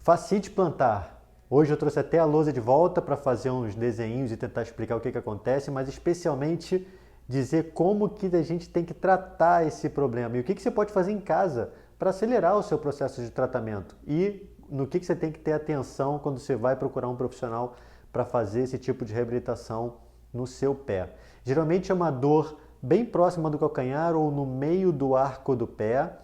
Fascite plantar. Hoje eu trouxe até a lousa de volta para fazer uns desenhos e tentar explicar o que acontece, mas especialmente dizer como que a gente tem que tratar esse problema e o que você pode fazer em casa para acelerar o seu processo de tratamento e no que você tem que ter atenção quando você vai procurar um profissional para fazer esse tipo de reabilitação no seu pé. Geralmente é uma dor bem próxima do calcanhar ou no meio do arco do pé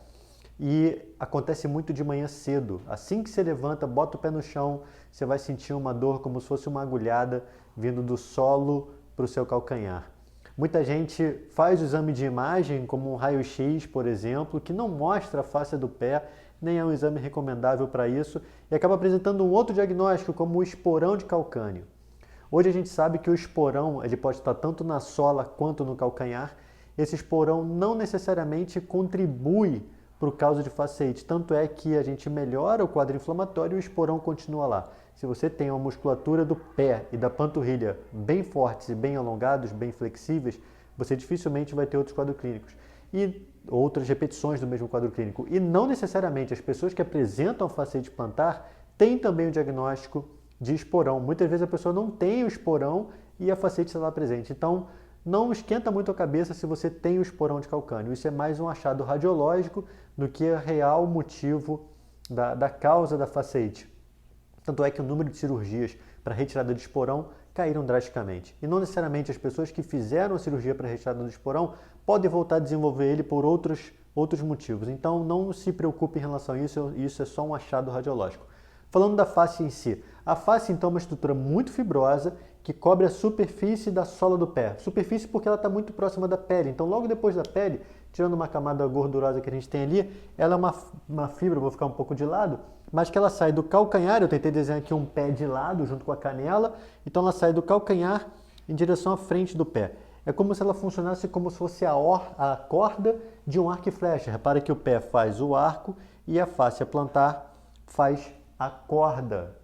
e acontece muito de manhã cedo. Assim que você levanta, bota o pé no chão, você vai sentir uma dor como se fosse uma agulhada vindo do solo para o seu calcanhar. Muita gente faz o exame de imagem, como um raio-x, por exemplo, que não mostra a face do pé, nem é um exame recomendável para isso, e acaba apresentando um outro diagnóstico, como o esporão de calcâneo. Hoje a gente sabe que o esporão ele pode estar tanto na sola quanto no calcanhar. Esse esporão não necessariamente contribui para o caso de fasciite, tanto é que a gente melhora o quadro inflamatório e o esporão continua lá. Se você tem a musculatura do pé e da panturrilha bem fortes e bem alongados, bem flexíveis, você dificilmente vai ter outros quadros clínicos e outras repetições do mesmo quadro clínico. E não necessariamente as pessoas que apresentam fasciite plantar têm também o diagnóstico de esporão. Muitas vezes a pessoa não tem o esporão e a fasciite está lá presente. Então, não esquenta muito a cabeça se você tem o esporão de calcâneo. Isso é mais um achado radiológico do que o real motivo da causa da fasciite. Tanto é que o número de cirurgias para retirada de esporão caíram drasticamente. E não necessariamente as pessoas que fizeram a cirurgia para retirada do esporão podem voltar a desenvolver ele por outros motivos. Então não se preocupe em relação a isso é só um achado radiológico. Falando da face em si, a face então é uma estrutura muito fibrosa que cobre a superfície da sola do pé. Superfície porque ela está muito próxima da pele, então logo depois da pele, tirando uma camada gordurosa que a gente tem ali, ela é uma fibra, vou ficar um pouco de lado, mas que ela sai do calcanhar, eu tentei desenhar aqui um pé de lado junto com a canela, então ela sai do calcanhar em direção à frente do pé. É como se ela funcionasse como se fosse a corda de um arco e flecha. Repara que o pé faz o arco e a fáscia plantar faz a corda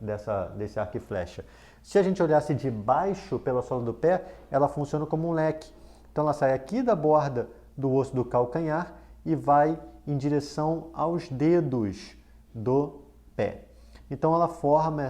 desse arco e flecha. Se a gente olhasse de baixo pela sola do pé, ela funciona como um leque. Então ela sai aqui da borda do osso do calcanhar e vai em direção aos dedos do pé. Então ela forma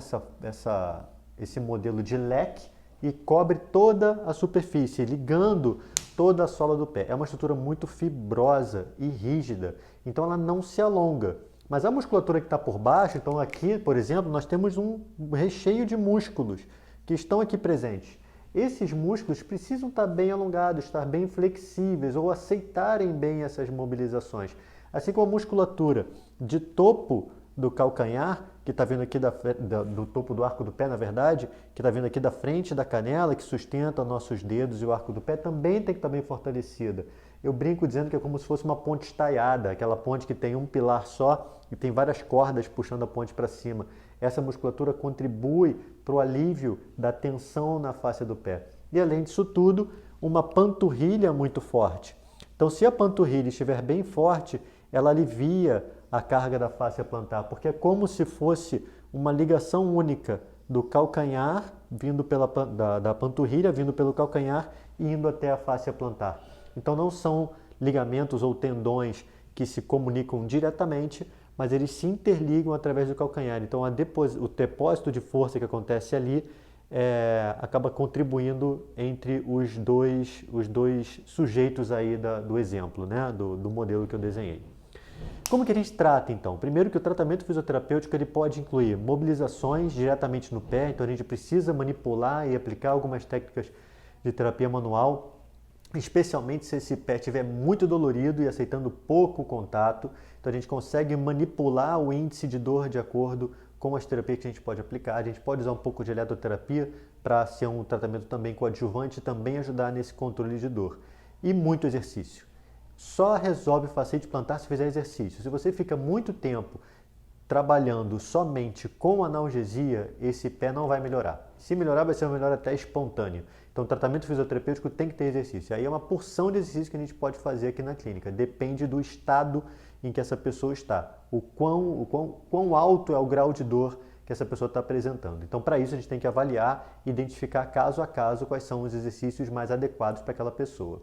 esse modelo de leque e cobre toda a superfície, ligando toda a sola do pé. É uma estrutura muito fibrosa e rígida, então ela não se alonga. Mas a musculatura que está por baixo, então aqui, por exemplo, nós temos um recheio de músculos que estão aqui presentes. Esses músculos precisam estar bem alongados, estar bem flexíveis ou aceitarem bem essas mobilizações. Assim como a musculatura de topo do calcanhar, que está vindo aqui do topo do arco do pé, na verdade, que está vindo aqui da frente da canela, que sustenta nossos dedos e o arco do pé, também tem que estar bem fortalecida. Eu brinco dizendo que é como se fosse uma ponte estaiada, aquela ponte que tem um pilar só e tem várias cordas puxando a ponte para cima. Essa musculatura contribui para o alívio da tensão na face do pé. E além disso tudo, uma panturrilha muito forte. Então, se a panturrilha estiver bem forte, ela alivia a carga da fáscia plantar, porque é como se fosse uma ligação única do calcanhar, da panturrilha, vindo pelo calcanhar e indo até a fáscia plantar. Então não são ligamentos ou tendões que se comunicam diretamente, mas eles se interligam através do calcanhar. Então o depósito de força que acontece ali acaba contribuindo entre os dois sujeitos aí do exemplo, né? do modelo que eu desenhei. Como que a gente trata então? Primeiro que o tratamento fisioterapêutico ele pode incluir mobilizações diretamente no pé, então a gente precisa manipular e aplicar algumas técnicas de terapia manual, especialmente se esse pé estiver muito dolorido e aceitando pouco contato. Então a gente consegue manipular o índice de dor de acordo com as terapias que a gente pode aplicar. A gente pode usar um pouco de eletroterapia para ser um tratamento também coadjuvante e também ajudar nesse controle de dor. E muito exercício. Só resolve fasciite plantar se fizer exercício. Se você fica muito tempo trabalhando somente com analgesia, esse pé não vai melhorar. Se melhorar, vai ser uma melhora até espontânea. Então, o tratamento fisioterapêutico tem que ter exercício. Aí é uma porção de exercício que a gente pode fazer aqui na clínica. Depende do estado em que essa pessoa está. O quão alto é o grau de dor que essa pessoa está apresentando. Então, para isso, a gente tem que avaliar, identificar caso a caso quais são os exercícios mais adequados para aquela pessoa.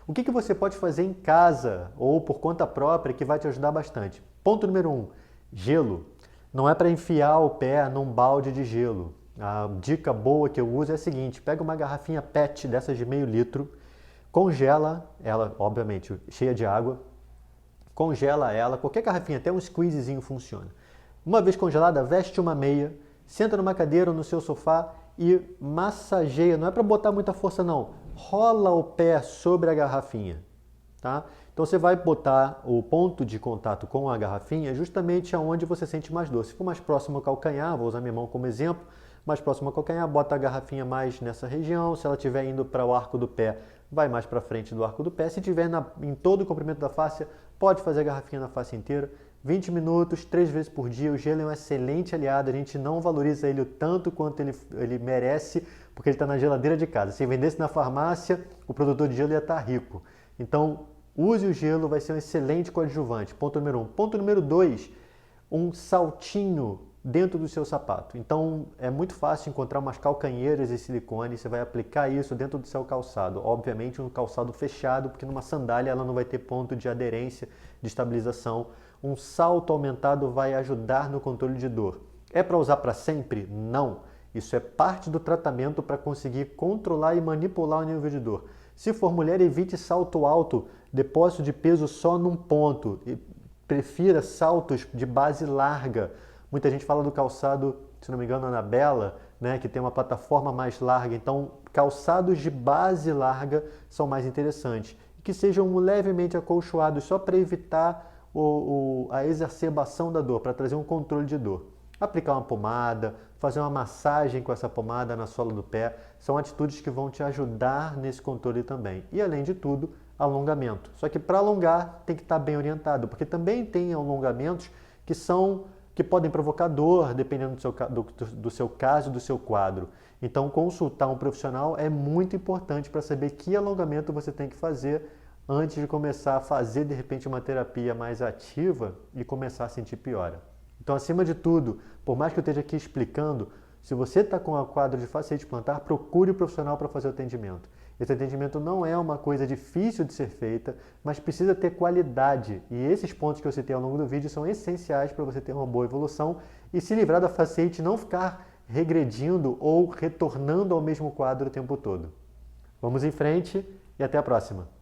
O que você pode fazer em casa ou por conta própria que vai te ajudar bastante? Ponto número 1, gelo. Não é para enfiar o pé num balde de gelo. A dica boa que eu uso é a seguinte: pega uma garrafinha PET dessas de meio litro, congela ela, obviamente, cheia de água, congela ela, qualquer garrafinha, até um squeezezinho funciona. Uma vez congelada, veste uma meia, senta numa cadeira ou no seu sofá e massageia, não é para botar muita força não, rola o pé sobre a garrafinha, tá? Então você vai botar o ponto de contato com a garrafinha justamente aonde você sente mais dor. Se for mais próximo ao calcanhar, vou usar minha mão como exemplo, mais próximo ao calcanhar, bota a garrafinha mais nessa região. Se ela estiver indo para o arco do pé, vai mais para frente do arco do pé. Se estiver em todo o comprimento da face, pode fazer a garrafinha na face inteira. 20 minutos, 3 vezes por dia. O gelo é um excelente aliado, a gente não valoriza ele o tanto quanto ele merece, porque ele está na geladeira de casa. Se vendesse na farmácia, o produtor de gelo ia estar rico. Então, use o gelo, vai ser um excelente coadjuvante. Ponto número 1. Ponto número 2, um saltinho dentro do seu sapato. Então, é muito fácil encontrar umas calcanheiras de silicone, você vai aplicar isso dentro do seu calçado. Obviamente, um calçado fechado, porque numa sandália ela não vai ter ponto de aderência, de estabilização. Um salto aumentado vai ajudar no controle de dor. É para usar para sempre? Não. Isso é parte do tratamento para conseguir controlar e manipular o nível de dor. Se for mulher, evite salto alto, depósito de peso só num ponto. Prefira saltos de base larga. Muita gente fala do calçado, se não me engano, Anabela, né, que tem uma plataforma mais larga. Então, calçados de base larga são mais interessantes. Que sejam levemente acolchoados só para evitar a exacerbação da dor, para trazer um controle de dor. Aplicar uma pomada, fazer uma massagem com essa pomada na sola do pé, são atitudes que vão te ajudar nesse controle também. E além de tudo, alongamento. Só que para alongar tem que estar bem orientado, porque também tem alongamentos que podem provocar dor, dependendo do seu caso, do seu quadro. Então, consultar um profissional é muito importante para saber que alongamento você tem que fazer antes de começar a fazer, de repente, uma terapia mais ativa e começar a sentir piora. Então, acima de tudo, por mais que eu esteja aqui explicando, se você está com um quadro de fasciite plantar, procure o profissional para fazer o atendimento. Esse atendimento não é uma coisa difícil de ser feita, mas precisa ter qualidade. E esses pontos que eu citei ao longo do vídeo são essenciais para você ter uma boa evolução e se livrar da fasciite, não ficar regredindo ou retornando ao mesmo quadro o tempo todo. Vamos em frente e até a próxima!